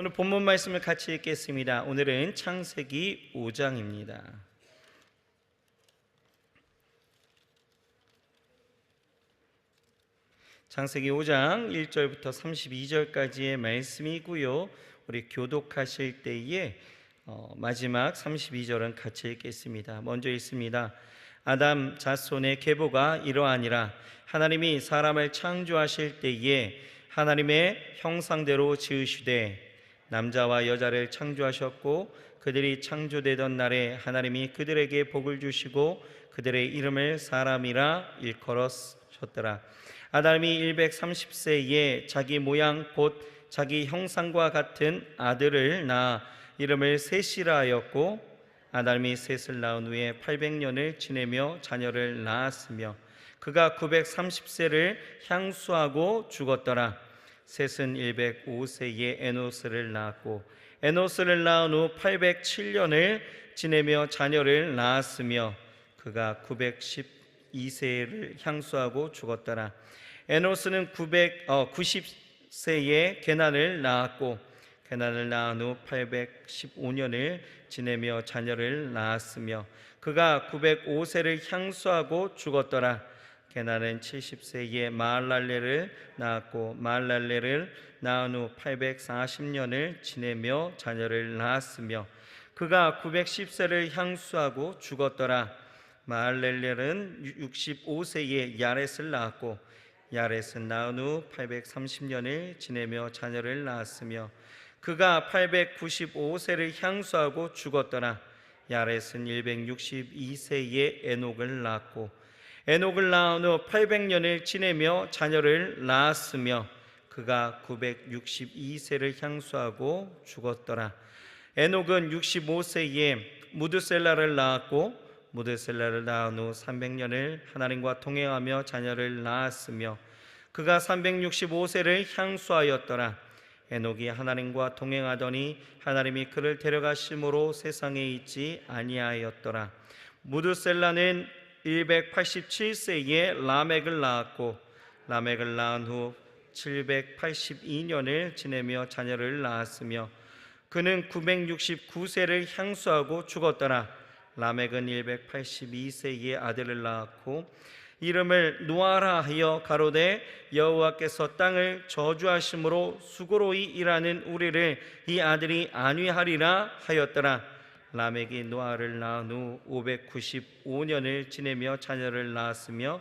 오늘 본문 말씀을 같이 읽겠습니다. 오늘은 창세기 5장입니다. 창세기 5장 1절부터 32절까지의 말씀이고요. 우리 교독하실 때에 마지막 32절은 같이 읽겠습니다. 먼저 읽습니다. 아담 자손의 계보가 이러하니라. 하나님이 사람을 창조하실 때에 하나님의 형상대로 지으시되 남자와 여자를 창조하셨고 그들이 창조되던 날에 하나님이 그들에게 복을 주시고 그들의 이름을 사람이라 일컬으셨더라. 아담이 130세에 자기 모양 곧 자기 형상과 같은 아들을 낳아 이름을 셋이라 하였고 아담이 셋을 낳은 후에 800년을 지내며 자녀를 낳았으며 그가 930세를 향수하고 죽었더라. 셋은 105세에 에노스를 낳았고 에노스를 낳은 후 807년을 지내며 자녀를 낳았으며 그가 912세를 향수하고 죽었더라. 에노스는 90세에 게난을 낳았고 게난을 낳은 후 815년을 지내며 자녀를 낳았으며 그가 905세를 향수하고 죽었더라. 게난은 70세에 마할랄레를 낳았고 마할랄레를 낳은 후 840년을 지내며 자녀를 낳았으며 그가 910세를 향수하고 죽었더라. 마할랄렐은 65세에 야렛을 낳았고 야렛은 낳은 후 830년을 지내며 자녀를 낳았으며 그가 895세를 향수하고 죽었더라. 야렛은 162세에 에녹을 낳았고 에녹을 낳은 후 800년을 지내며 자녀를 낳았으며 그가 962세를 향수하고 죽었더라. 에녹은 65세에 무드셀라를 낳았고 무드셀라를 낳은 후 300년을 하나님과 동행하며 자녀를 낳았으며 그가 365세를 향수하였더라. 에녹이 하나님과 동행하더니 하나님이 그를 데려가심으로 세상에 있지 아니하였더라. 무드셀라는 187세에 라멕을 낳았고 라멕을 낳은 후 782년을 지내며 자녀를 낳았으며 그는 969세를 향수하고 죽었더라. 라멕은 182세에 아들을 낳았고 이름을 노아라 하여 가로되 여호와께서 땅을 저주하심으로 수고로이 일하는 우리를 이 아들이 안위하리라 하였더라. 라멕이 노아를 낳은 후 595년을 지내며 자녀를 낳았으며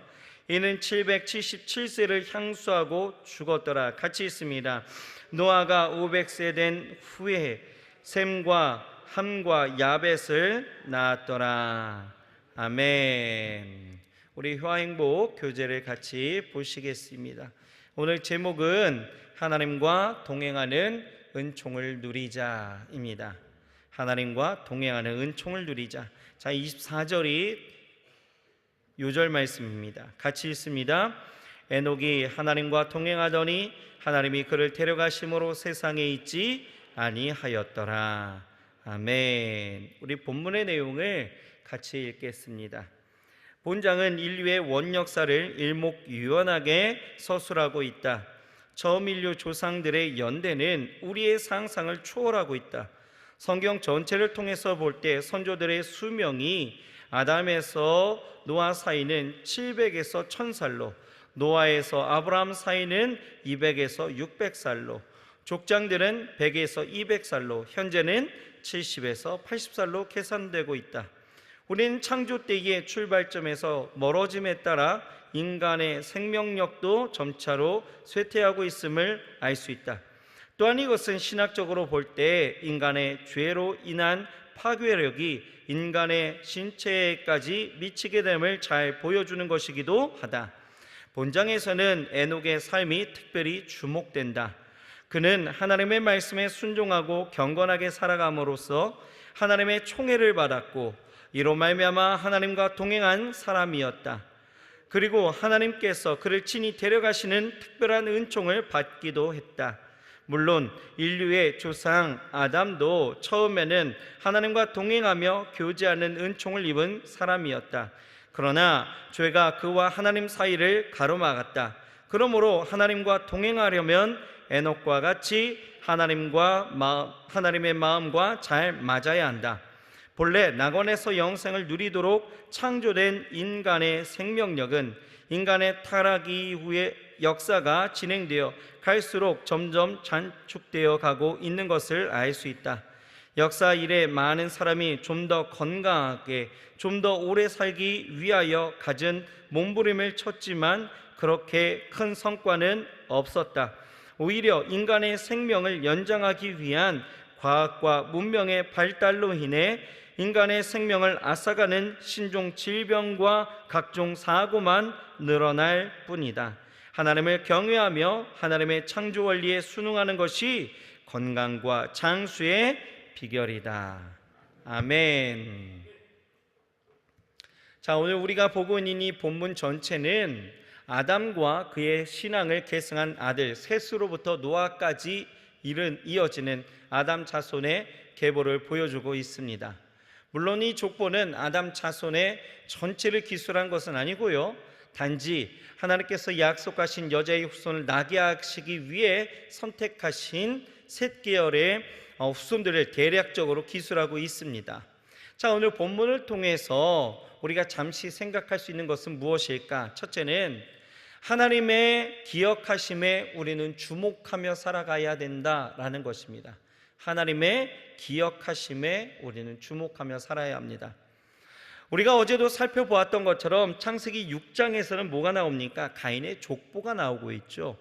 이는 777세를 향수하고 죽었더라. 같이 있습니다. 노아가 500세 된 후에 셈과 함과 야벳을 낳았더라. 아멘. 우리 효화행복 교제를 같이 보시겠습니다. 오늘 제목은 하나님과 동행하는 은총을 누리자입니다. 하나님과 동행하는 은총을 누리자. 자, 24절이 요절 말씀입니다. 같이 읽습니다. 에녹이 하나님과 동행하더니 하나님이 그를 데려가심으로 세상에 있지 아니하였더라. 아멘. 우리 본문의 내용을 같이 읽겠습니다. 본장은 인류의 원역사를 일목요연하게 서술하고 있다. 처음 인류 조상들의 연대는 우리의 상상을 초월하고 있다. 성경 전체를 통해서 볼 때 선조들의 수명이 아담에서 노아 사이는 700에서 1000살로, 노아에서 아브라함 사이는 200에서 600살로, 족장들은 100에서 200살로, 현재는 70에서 80살로 계산되고 있다. 우리는 창조 때의 출발점에서 멀어짐에 따라 인간의 생명력도 점차로 쇠퇴하고 있음을 알 수 있다. 또한 이것은 신학적으로 볼 때 인간의 죄로 인한 파괴력이 인간의 신체에까지 미치게 됨을 잘 보여주는 것이기도 하다. 본장에서는 에녹의 삶이 특별히 주목된다. 그는 하나님의 말씀에 순종하고 경건하게 살아감으로써 하나님의 총애를 받았고 이로 말미암아 하나님과 동행한 사람이었다. 그리고 하나님께서 그를 친히 데려가시는 특별한 은총을 받기도 했다. 물론 인류의 조상 아담도 처음에는 하나님과 동행하며 교제하는 은총을 입은 사람이었다. 그러나 죄가 그와 하나님 사이를 가로막았다. 그러므로 하나님과 동행하려면 에녹과 같이 하나님의 마음과 잘 맞아야 한다. 본래 낙원에서 영생을 누리도록 창조된 인간의 생명력은 인간의 타락 이후의 역사가 진행되어 갈수록 점점 단축되어 가고 있는 것을 알 수 있다. 역사 이래 많은 사람이 좀 더 건강하게, 좀 더 오래 살기 위하여 갖은 몸부림을 쳤지만 그렇게 큰 성과는 없었다. 오히려 인간의 생명을 연장하기 위한 과학과 문명의 발달로 인해 인간의 생명을 앗아가는 신종 질병과 각종 사고만 늘어날 뿐이다. 하나님을 경외하며 하나님의 창조 원리에 순응하는 것이 건강과 장수의 비결이다. 아멘. 자, 오늘 우리가 보고 있는 이 본문 전체는 아담과 그의 신앙을 계승한 아들 셋으로부터 노아까지 이어지는 아담 자손의 계보를 보여주고 있습니다. 물론 이 족보는 아담 자손의 전체를 기술한 것은 아니고요, 단지 하나님께서 약속하신 여자의 후손을 나게 하시기 위해 선택하신 셋 계열의 후손들을 대략적으로 기술하고 있습니다. 자, 오늘 본문을 통해서 우리가 잠시 생각할 수 있는 것은 무엇일까? 첫째는 하나님의 기억하심에 우리는 주목하며 살아가야 된다라는 것입니다. 하나님의 기억하심에 우리는 주목하며 살아야 합니다. 우리가 어제도 살펴보았던 것처럼 창세기 6장에서는 뭐가 나옵니까? 가인의 족보가 나오고 있죠.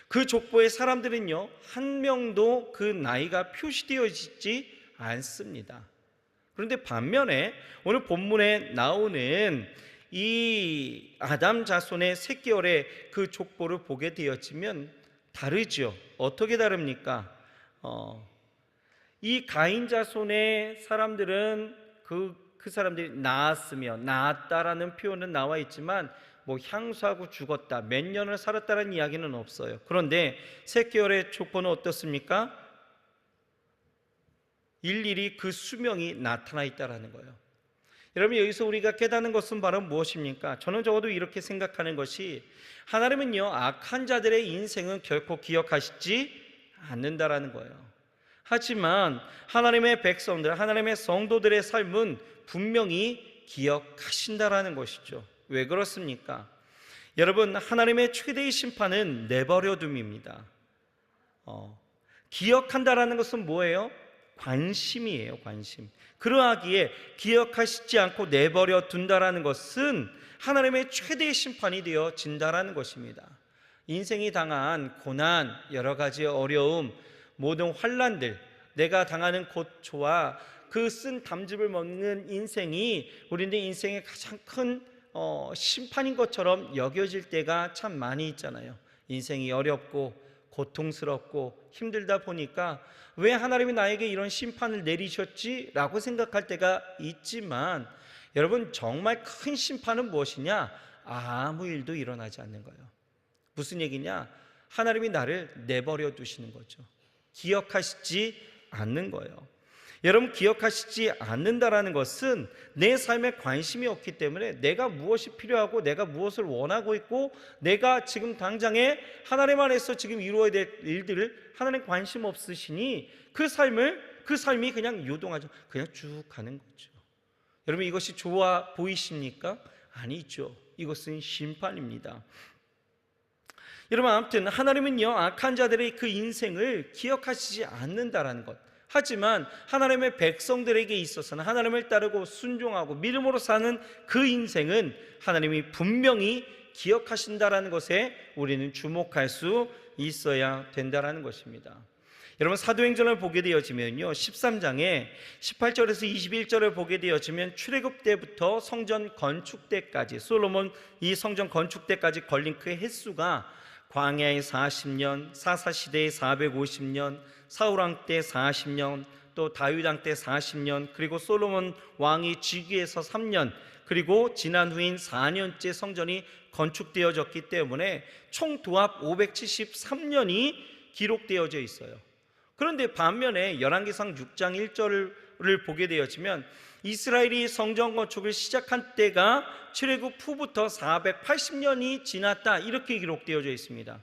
그 족보의 사람들은요, 한 명도 그 나이가 표시되어 있지 않습니다. 그런데 반면에 오늘 본문에 나오는 이 아담 자손의 셋 계열의 그 족보를 보게 되어지면 다르죠. 어떻게 다릅니까? 이 가인 자손의 사람들은 그 사람들이 낳았다라는 표현은 나와 있지만 뭐 향수하고 죽었다, 몇 년을 살았다는 이야기는 없어요. 그런데 셋 계열의 족보는 어떻습니까? 일일이 그 수명이 나타나 있다라는 거예요. 여러분, 여기서 우리가 깨닫는 것은 바로 무엇입니까? 저는 적어도 이렇게 생각하는 것이, 하나님은요, 악한 자들의 인생은 결코 기억하시지 않는다라는 거예요. 하지만 하나님의 백성들, 하나님의 성도들의 삶은 분명히 기억하신다라는 것이죠. 왜 그렇습니까? 여러분, 하나님의 최대의 심판은 내버려둠입니다. 기억한다라는 것은 뭐예요? 관심이에요, 관심. 그러하기에 기억하시지 않고 내버려 둔다라는 것은 하나님의 최대의 심판이 되어진다라는 것입니다. 인생이 당한 고난, 여러 가지 어려움, 모든 환난들, 내가 당하는 고초와 그 쓴 담즙을 먹는 인생이 우리는 인생의 가장 큰 심판인 것처럼 여겨질 때가 참 많이 있잖아요. 인생이 어렵고 고통스럽고 힘들다 보니까 왜 하나님이 나에게 이런 심판을 내리셨지? 라고 생각할 때가 있지만, 여러분, 정말 큰 심판은 무엇이냐? 아무 일도 일어나지 않는 거예요. 무슨 얘기냐? 하나님이 나를 내버려 두시는 거죠. 기억하시지 않는 거예요. 여러분, 기억하시지 않는다라는 것은 내 삶에 관심이 없기 때문에 내가 무엇이 필요하고 내가 무엇을 원하고 있고 내가 지금 당장에 하나님 안에서 지금 이루어야 될 일들을 하나님 관심 없으시니 그 삶이 그냥 요동하죠. 그냥 쭉 가는 거죠. 여러분, 이것이 좋아 보이십니까? 아니죠. 이것은 심판입니다. 여러분, 아무튼 하나님은요, 악한 자들의 그 인생을 기억하시지 않는다라는 것. 하지만 하나님의 백성들에게 있어서는 하나님을 따르고 순종하고 믿음으로 사는 그 인생은 하나님이 분명히 기억하신다라는 것에 우리는 주목할 수 있어야 된다라는 것입니다. 여러분, 사도행전을 보게 되어지면요, 13장에 18절에서 21절을 보게 되어지면 출애굽 때부터 성전 건축 때까지, 솔로몬 이 성전 건축 때까지 걸린 그 횟수가 광야의 40년, 사사시대의 450년, 사울왕 때 40년, 또 다윗왕 때 40년, 그리고 솔로몬 왕이 즉위해서 3년, 그리고 지난 후인 4년째 성전이 건축되어졌기 때문에 총 도합 573년이 기록되어져 있어요. 그런데 반면에 열왕기상 6장 1절을 보게 되어지면 이스라엘이 성전 건축을 시작한 때가 출애굽 후부터 480년이 지났다, 이렇게 기록되어져 있습니다.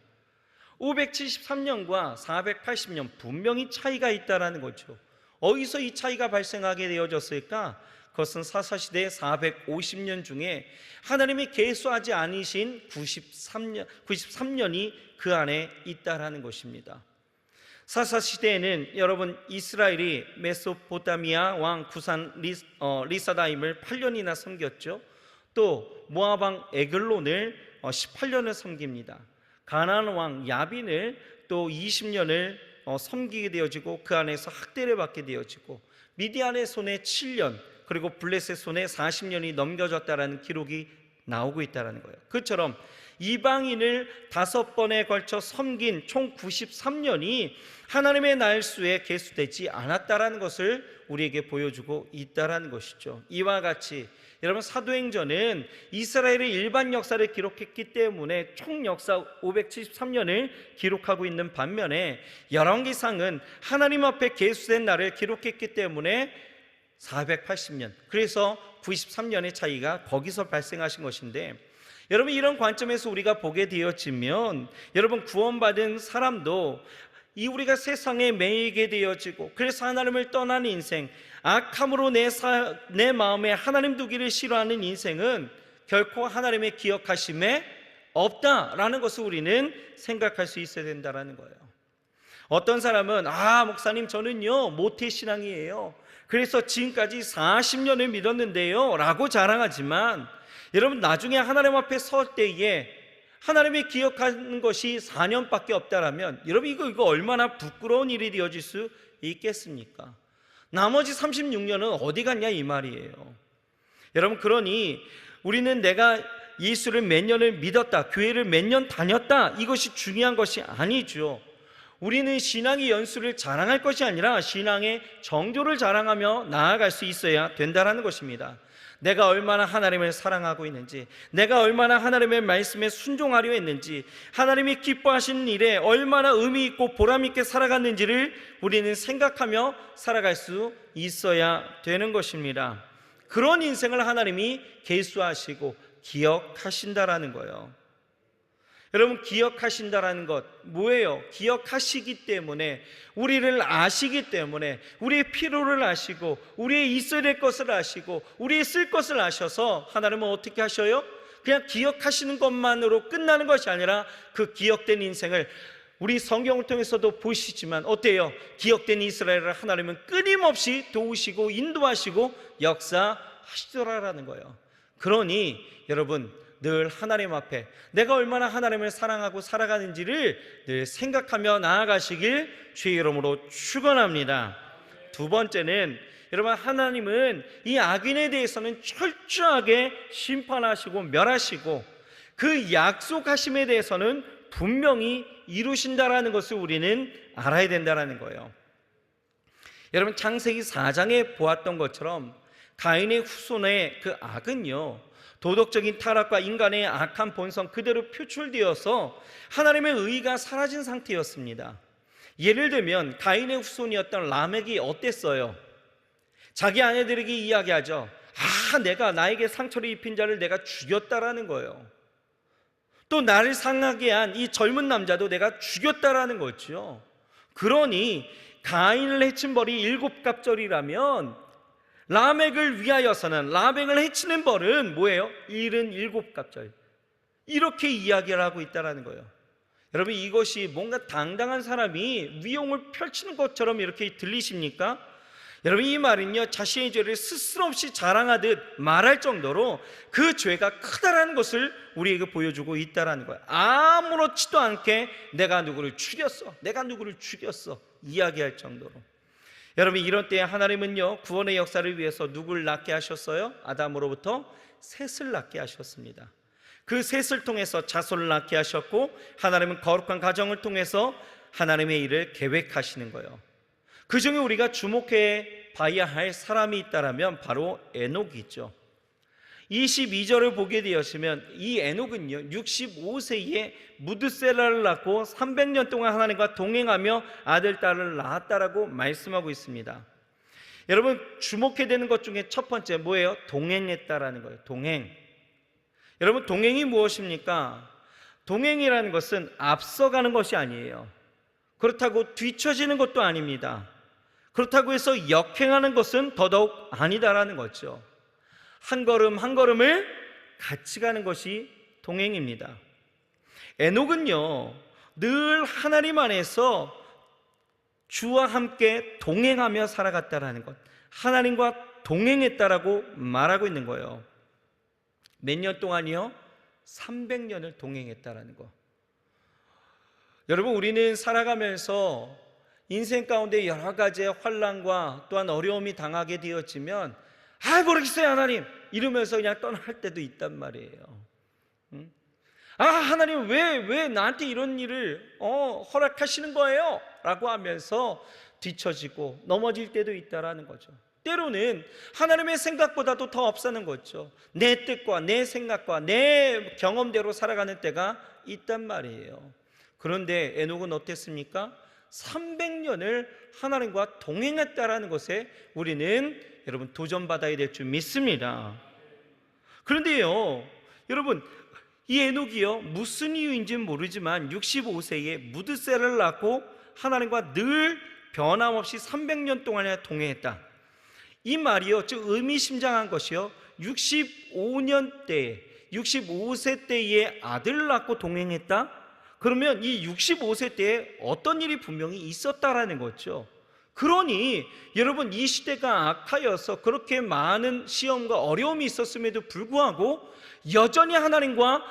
573년과 480년 분명히 차이가 있다라는 거죠. 어디서 이 차이가 발생하게 되어졌을까? 그것은 사사시대 450년 중에 하나님이 계수하지 않으신 93년이 그 안에 있다라는 것입니다. 사사시대에는 여러분 이스라엘이 메소포타미아 왕 구산 리사다임을 8년이나 섬겼죠. 또 모압 왕 에글론을 18년을 섬깁니다. 가나안 왕 야빈을 또 20년을 섬기게 되어지고 그 안에서 학대를 받게 되어지고 미디안의 손에 7년 그리고 블레셋의 손에 40년이 넘겨졌다라는 기록이 나오고 있다는 거예요. 그처럼 이방인을 5번에 걸쳐 섬긴 총 93년이 하나님의 날수에 계수되지 않았다라는 것을 우리에게 보여주고 있다라는 것이죠. 이와 같이 여러분 사도행전은 이스라엘의 일반 역사를 기록했기 때문에 총 역사 573년을 기록하고 있는 반면에 열왕기상은 하나님 앞에 계수된 날을 기록했기 때문에 480년, 그래서 93년의 차이가 거기서 발생하신 것인데, 여러분 이런 관점에서 우리가 보게 되어지면 여러분 구원받은 사람도 이 우리가 세상에 매이게 되어지고 그래서 하나님을 떠나는 인생, 악함으로 내 마음에 하나님 두기를 싫어하는 인생은 결코 하나님의 기억하심에 없다라는 것을 우리는 생각할 수 있어야 된다는 거예요. 어떤 사람은 목사님 저는요 모태신앙이에요, 그래서 지금까지 40년을 믿었는데요 라고 자랑하지만 여러분 나중에 하나님 앞에 설 때에 하나님이 기억하는 것이 4년밖에 없다라면 여러분 이거 얼마나 부끄러운 일이 되어질 수 있겠습니까? 나머지 36년은 어디 갔냐 이 말이에요. 여러분 그러니 우리는 내가 예수를 몇 년을 믿었다, 교회를 몇 년 다녔다, 이것이 중요한 것이 아니죠. 우리는 신앙의 연수를 자랑할 것이 아니라 신앙의 정조를 자랑하며 나아갈 수 있어야 된다는 것입니다. 내가 얼마나 하나님을 사랑하고 있는지, 내가 얼마나 하나님의 말씀에 순종하려 했는지, 하나님이 기뻐하시는 일에 얼마나 의미 있고 보람 있게 살아갔는지를 우리는 생각하며 살아갈 수 있어야 되는 것입니다. 그런 인생을 하나님이 계수하시고 기억하신다라는 거예요. 여러분 기억하신다라는 것 뭐예요? 기억하시기 때문에, 우리를 아시기 때문에, 우리의 필요를 아시고 우리의 있어야 될 것을 아시고 우리의 쓸 것을 아셔서 하나님은 어떻게 하셔요? 그냥 기억하시는 것만으로 끝나는 것이 아니라 그 기억된 인생을 우리 성경을 통해서도 보시지만 어때요? 기억된 이스라엘을 하나님은 끊임없이 도우시고 인도하시고 역사하시더라라는 거예요. 그러니 여러분 늘 하나님 앞에 내가 얼마나 하나님을 사랑하고 살아가는지를 늘 생각하며 나아가시길 주의 이름으로 축원합니다. 두 번째는 여러분 하나님은 이 악인에 대해서는 철저하게 심판하시고 멸하시고 그 약속하심에 대해서는 분명히 이루신다라는 것을 우리는 알아야 된다는 거예요. 여러분 창세기 4장에 보았던 것처럼 가인의 후손의 그 악은요, 도덕적인 타락과 인간의 악한 본성 그대로 표출되어서 하나님의 의가 사라진 상태였습니다. 예를 들면 가인의 후손이었던 라멕이 어땠어요? 자기 아내들에게 이야기하죠. 내가 나에게 상처를 입힌 자를 내가 죽였다라는 거예요. 또 나를 상하게 한 이 젊은 남자도 내가 죽였다라는 거죠. 그러니 가인을 해친 벌이 7갑절이라면 라멕을 위하여서는, 라멕을 해치는 벌은 뭐예요? 77갑절. 이렇게 이야기를 하고 있다는 거예요. 여러분 이것이 뭔가 당당한 사람이 위용을 펼치는 것처럼 이렇게 들리십니까? 여러분 이 말은요, 자신의 죄를 스스럼 없이 자랑하듯 말할 정도로 그 죄가 크다라는 것을 우리에게 보여주고 있다는 거예요. 아무렇지도 않게 내가 누구를 죽였어, 내가 누구를 죽였어 이야기할 정도로. 여러분 이런 때에 하나님은요 구원의 역사를 위해서 누구를 낳게 하셨어요? 아담으로부터 셋을 낳게 하셨습니다. 그 셋을 통해서 자손을 낳게 하셨고 하나님은 거룩한 가정을 통해서 하나님의 일을 계획하시는 거예요. 그 중에 우리가 주목해 봐야 할 사람이 있다면 바로 에녹이죠. 22절을 보게 되었으면 이 에녹은요 65세에 무드셀라를 낳고 300년 동안 하나님과 동행하며 아들 딸을 낳았다라고 말씀하고 있습니다. 여러분 주목해야 되는 것 중에 첫 번째 뭐예요? 동행했다라는 거예요. 동행. 여러분 동행이 무엇입니까? 동행이라는 것은 앞서가는 것이 아니에요. 그렇다고 뒤처지는 것도 아닙니다. 그렇다고 해서 역행하는 것은 더더욱 아니다라는 거죠. 한 걸음 한 걸음을 같이 가는 것이 동행입니다. 에녹은요, 늘 하나님 안에서 주와 함께 동행하며 살아갔다라는 것, 하나님과 동행했다라고 말하고 있는 거예요. 몇 년 동안이요? 300년을 동행했다라는 거. 여러분, 우리는 살아가면서 인생 가운데 여러 가지의 환난과 또한 어려움이 당하게 되어지면 모르겠어요 하나님 이러면서 그냥 떠날 때도 있단 말이에요. 하나님 왜 나한테 이런 일을 허락하시는 거예요? 라고 하면서 뒤처지고 넘어질 때도 있다라는 거죠. 때로는 하나님의 생각보다도 더 앞서는 거죠. 내 뜻과 내 생각과 내 경험대로 살아가는 때가 있단 말이에요. 그런데 에녹은 어땠습니까? 300년을 하나님과 동행했다라는 것에 우리는 여러분 도전받아야 될 줄 믿습니다. 그런데요, 여러분, 이 에녹이요, 무슨 이유인지는 모르지만 65세에 무드셀라를 낳고 하나님과 늘 변함없이 300년 동안이나 동행했다. 이 말이요, 즉 의미심장한 것이요, 65년 때에 65세 때에 아들을 낳고 동행했다? 그러면 이 65세 때에 어떤 일이 분명히 있었다라는 거죠. 그러니 여러분, 이 시대가 악하여서 그렇게 많은 시험과 어려움이 있었음에도 불구하고 여전히 하나님과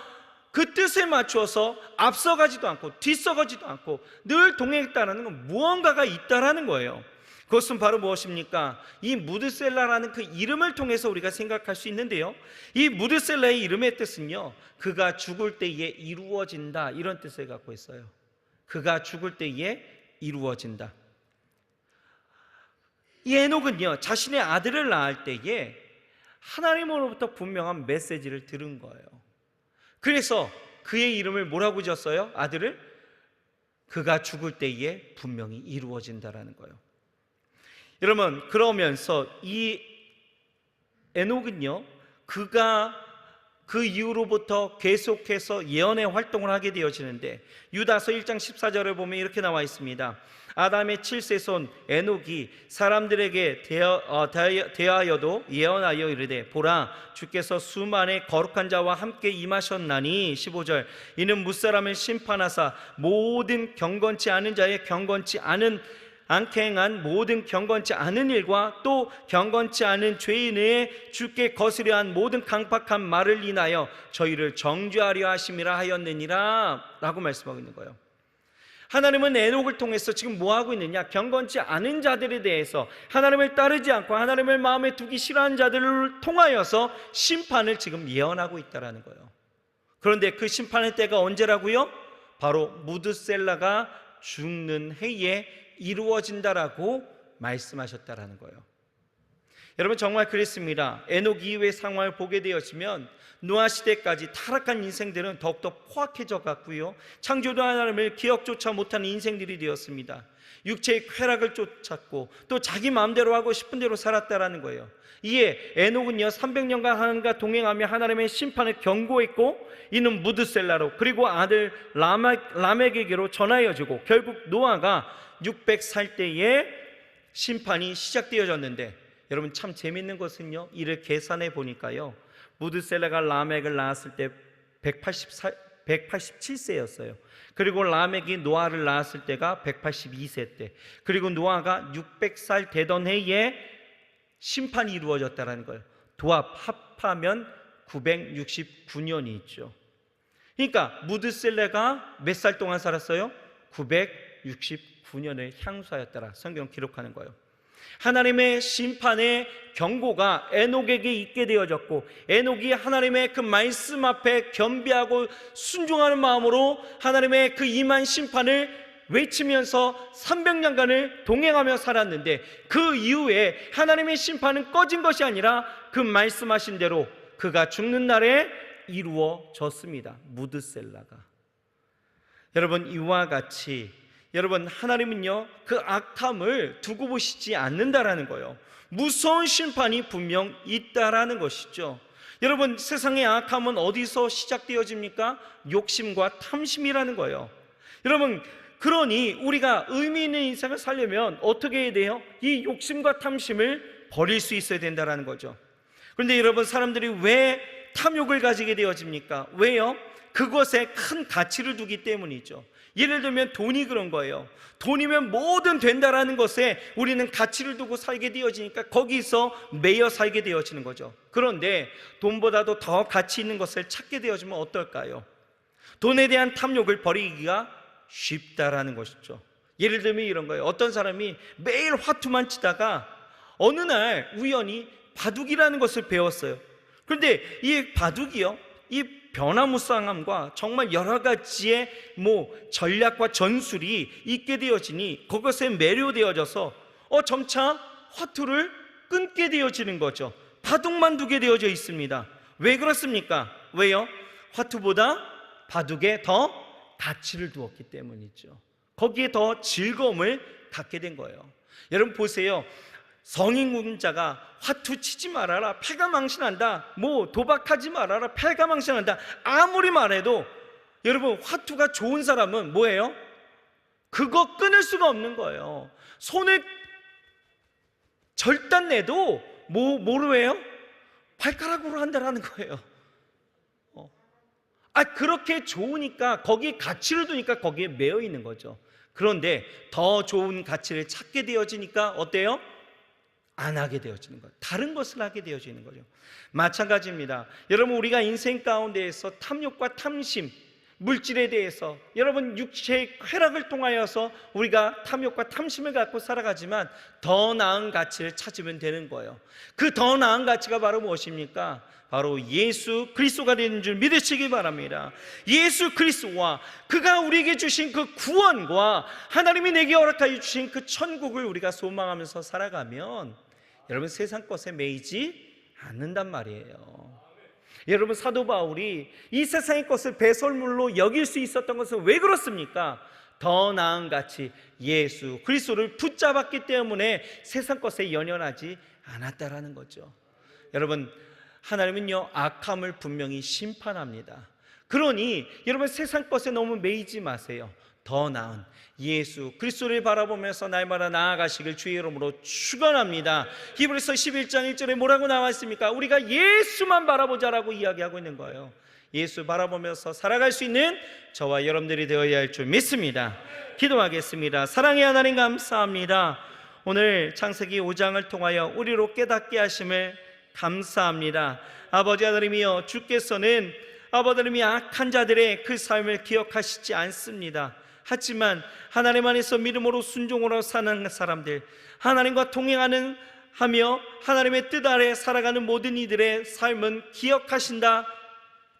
그 뜻에 맞추어서 앞서가지도 않고 뒤서가지도 않고 늘 동행했다는 건 무언가가 있다라는 거예요. 그것은 바로 무엇입니까? 이 무드셀라라는 그 이름을 통해서 우리가 생각할 수 있는데요, 이 무드셀라의 이름의 뜻은요, 그가 죽을 때에 이루어진다, 이런 뜻을 갖고 있어요. 그가 죽을 때에 이루어진다. 이 에녹은요, 자신의 아들을 낳을 때에 하나님으로부터 분명한 메시지를 들은 거예요. 그래서 그의 이름을 뭐라고 지었어요? 아들을? 그가 죽을 때에 분명히 이루어진다라는 거예요. 여러분, 그러면서 이 에녹은요, 그가 그 이후로부터 계속해서 예언의 활동을 하게 되어지는데, 유다서 1장 14절을 보면 이렇게 나와 있습니다. 아담의 7세 손 에녹이 사람들에게 대하여도 예언하여 이르되, 보라, 주께서 수만의 거룩한 자와 함께 임하셨나니. 15절, 이는 무사람을 심판하사 모든 경건치 않은 자의 경건치 않게 행한 모든 경건치 않은 일과 또 경건치 않은 죄인의 주께 거스려 한 모든 강팍한 말을 인하여 저희를 정죄하려 하심이라 하였느니라 라고 말씀하고 있는 거예요. 하나님은 에녹을 통해서 지금 뭐 하고 있느냐? 경건치 않은 자들에 대해서, 하나님을 따르지 않고 하나님을 마음에 두기 싫어하는 자들을 통하여서 심판을 지금 예언하고 있다는 거예요. 그런데 그 심판의 때가 언제라고요? 바로 무드셀라가 죽는 해에 이루어진다라고 말씀하셨다라는 거예요. 여러분, 정말 그랬습니다. 에녹 이후의 상황을 보게 되었으면 노아 시대까지 타락한 인생들은 더욱더 포악해져 갔고요, 창조주 하나님을 기억조차 못하는 인생들이 되었습니다. 육체의 쾌락을 쫓았고 또 자기 마음대로 하고 싶은 대로 살았다라는 거예요. 이에 에녹은요, 300년간 하나님과 동행하며 하나님의 심판을 경고했고, 이는 무드셀라로 그리고 아들 라멕에게로 전하여지고 결국 노아가 600살 때에 심판이 시작되어졌는데, 여러분 참 재밌는 것은요, 이를 계산해 보니까요, 무드셀라가 라멕을 낳았을 때 187세였어요. 그리고 라멕이 노아를 낳았을 때가 182세 때, 그리고 노아가 600살 되던 해에 심판이 이루어졌다는 거예요. 합하면 969년이 있죠. 그러니까 무드셀라가 몇 살 동안 살았어요? 969년을 향수하였더라, 성경 기록하는 거예요. 하나님의 심판의 경고가 에녹에게 있게 되어졌고, 에녹이 하나님의 그 말씀 앞에 겸비하고 순종하는 마음으로 하나님의 그 임한 심판을 외치면서 300년간을 동행하며 살았는데, 그 이후에 하나님의 심판은 꺼진 것이 아니라 그 말씀하신 대로 그가 죽는 날에 이루어졌습니다. 무드셀라가. 여러분, 이와 같이 여러분, 하나님은요, 그 악함을 두고 보시지 않는다라는 거예요. 무서운 심판이 분명 있다라는 것이죠. 여러분, 세상의 악함은 어디서 시작되어집니까? 욕심과 탐심이라는 거예요. 여러분, 그러니 우리가 의미 있는 인생을 살려면 어떻게 해야 돼요? 이 욕심과 탐심을 버릴 수 있어야 된다는 거죠. 그런데 여러분, 사람들이 왜 탐욕을 가지게 되어집니까? 왜요? 그것에 큰 가치를 두기 때문이죠. 예를 들면 돈이 그런 거예요. 돈이면 뭐든 된다라는 것에 우리는 가치를 두고 살게 되어지니까 거기서 매여 살게 되어지는 거죠. 그런데 돈보다도 더 가치 있는 것을 찾게 되어지면 어떨까요? 돈에 대한 탐욕을 버리기가 쉽다라는 것이죠. 예를 들면 이런 거예요. 어떤 사람이 매일 화투만 치다가 어느 날 우연히 바둑이라는 것을 배웠어요. 그런데 이 바둑이요, 이 변화무쌍함과 정말 여러 가지의 전략과 전술이 있게 되어지니 그것에 매료되어져서 점차 화투를 끊게 되어지는 거죠. 바둑만 두게 되어져 있습니다. 왜 그렇습니까? 왜요? 화투보다 바둑에 더 가치를 두었기 때문이죠. 거기에 더 즐거움을 갖게 된 거예요. 여러분 보세요. 성인군자가 화투 치지 말아라, 패가 망신한다, 도박하지 말아라, 패가 망신한다, 아무리 말해도 여러분, 화투가 좋은 사람은 뭐예요? 그거 끊을 수가 없는 거예요. 손을 절단 내도 뭐로 해요? 발가락으로 한다라는 거예요. 그렇게 좋으니까, 거기에 가치를 두니까 거기에 매여 있는 거죠. 그런데 더 좋은 가치를 찾게 되어지니까 어때요? 안 하게 되어지는 거예요. 다른 것을 하게 되어지는 거죠. 마찬가지입니다. 여러분, 우리가 인생 가운데에서 탐욕과 탐심, 물질에 대해서, 여러분 육체의 쾌락을 통하여서 우리가 탐욕과 탐심을 갖고 살아가지만 더 나은 가치를 찾으면 되는 거예요. 그 더 나은 가치가 바로 무엇입니까? 바로 예수 그리스도가 되는 줄 믿으시기 바랍니다. 예수 그리스도와 그가 우리에게 주신 그 구원과 하나님이 내게 허락하여 주신 그 천국을 우리가 소망하면서 살아가면 여러분, 세상 것에 매이지 않는단 말이에요. 여러분, 사도 바울이 이 세상의 것을 배설물로 여길 수 있었던 것은 왜 그렇습니까? 더 나은 가치 예수 그리스도를 붙잡았기 때문에 세상 것에 연연하지 않았다라는 거죠. 여러분, 하나님은요, 악함을 분명히 심판합니다. 그러니 여러분, 세상 것에 너무 매이지 마세요. 더 나은 예수 그리스도를 바라보면서 날마다 나아가시길 주의 이름으로 축원합니다. 히브리서 11장 1절에 뭐라고 나와 있습니까? 우리가 예수만 바라보자라고 이야기하고 있는 거예요. 예수 바라보면서 살아갈 수 있는 저와 여러분들이 되어야 할 줄 믿습니다. 기도하겠습니다. 사랑의 하나님, 감사합니다. 오늘 창세기 5장을 통하여 우리로 깨닫게 하심을 감사합니다. 아버지 하나님이여, 주께서는 아버지 하나님이 악한 자들의 그 삶을 기억하시지 않습니다. 하지만 하나님 안에서 믿음으로 순종으로 사는 사람들, 하나님과 동행하는 하며 하나님의 뜻 아래 살아가는 모든 이들의 삶은 기억하신다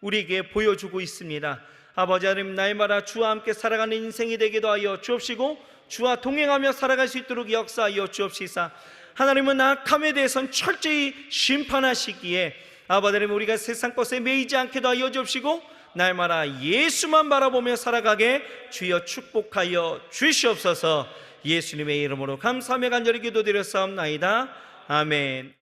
우리에게 보여주고 있습니다. 아버지 하나님, 날마다 주와 함께 살아가는 인생이 되기도 하여 주옵시고 주와 동행하며 살아갈 수 있도록 역사하여 주옵시사. 하나님은 악함에 대해서는 철저히 심판하시기에 아버지 하나님, 우리가 세상 것에 매이지 않게도 하여 주옵시고 날마다 예수만 바라보며 살아가게 주여 축복하여 주시옵소서. 예수님의 이름으로 감사하며 간절히 기도드렸사옵나이다. 아멘.